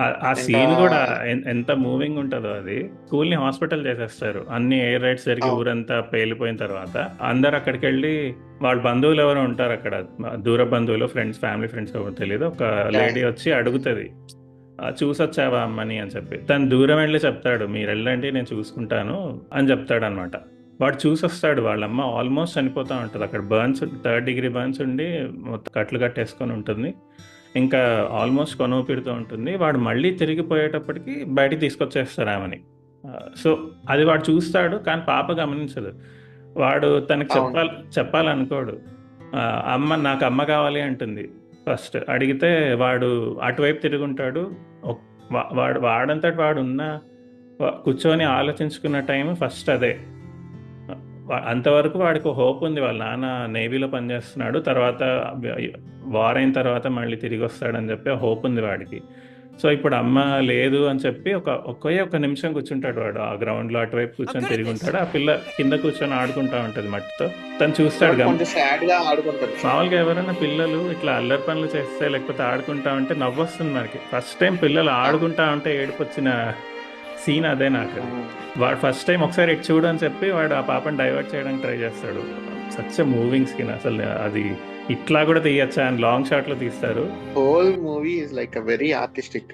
ఆ ఇంకా సీన్ కూడా ఎంత మూవింగ్ ఉంటుందో అది. స్కూల్ని హాస్పిటల్ చేసేస్తారు అన్ని ఎయిర్ రైడ్స్ జరిగి అవును. ఊరంతా పేలిపోయిన తర్వాత అందరు అక్కడికి వెళ్ళి వాళ్ళ బంధువులు ఎవరో ఉంటారు అక్కడ, దూర బంధువులు, ఫ్రెండ్స్, ఫ్యామిలీ ఫ్రెండ్స్ ఎవరు తెలియదు, ఒక యా. లేడీ వచ్చి అడుగుతుంది చూసొచ్చావా అమ్మని అని చెప్పి. తను దూరం వెళ్ళి చెప్తాడు మీరు వెళ్ళండి నేను చూసుకుంటాను అని చెప్తాడు అనమాట. వాడు చూసొస్తాడు, వాళ్ళమ్మ ఆల్మోస్ట్ చనిపోతూ ఉంటుంది అక్కడ, బర్న్స్, 3rd-degree బర్న్స్ ఉండి మొత్తం కట్లు కట్టేసుకొని ఉంటుంది, ఇంకా ఆల్మోస్ట్ కొనూపిడుతూ ఉంటుంది. వాడు మళ్ళీ తిరిగిపోయేటప్పటికి బయటికి తీసుకొచ్చేస్తారు ఆమెని. సో అది వాడు చూస్తాడు కానీ పాప గమనించదు. వాడు తనకి అవును. చెప్పాలనుకోడు. ఆ, అమ్మ నాకు అమ్మ కావాలి అంటుంది ఫస్ట్ అడిగితే. వాడు అటువైపు తిరుగుంటాడు. వాడంతటి వాడు ఉన్న కూర్చొని ఆలోచించుకున్న టైం ఫస్ట్ అదే. అంతవరకు వాడికి హోప్ ఉంది, వాళ్ళ నాన్న నేవీలో పనిచేస్తున్నాడు, తర్వాత వార్ అయిన తర్వాత మళ్ళీ తిరిగి వస్తాడని చెప్పి హోప్ ఉంది వాడికి. సో ఇప్పుడు అమ్మ లేదు అని చెప్పి ఒక్క నిమిషం కూర్చుంటాడు వాడు ఆ గ్రౌండ్లో, అటువైపు కూర్చొని తిరిగి ఉంటాడు. ఆ పిల్ల కింద కూర్చొని ఆడుకుంటా ఉంటుంది మట్టితో. తను చూస్తాడు కొంచెం సాడ్ గా ఆడుకుంటది. మామూలుగా ఎవరైనా పిల్లలు ఇట్లా అల్లరి పనులు చేస్తే లేకపోతే ఆడుకుంటా ఉంటే నవ్వొస్తుంది మనకి. ఫస్ట్ టైం పిల్లలు ఆడుకుంటా ఉంటే ఏడుపు వచ్చిన సీన్ అదే నాకు. వాడు ఫస్ట్ టైం ఒకసారి ఇటు చూడు అని చెప్పి వాడు ఆ పాపని డైవర్ట్ చేయడానికి ట్రై చేస్తాడు. సచ్ మూవింగ్ స్కిన్ అసలు. అది ఇట్లా కూడా తీయచ్చా అని లాంగ్ షాట్ లో తీస్తారు. Whole movie is like a very artistic.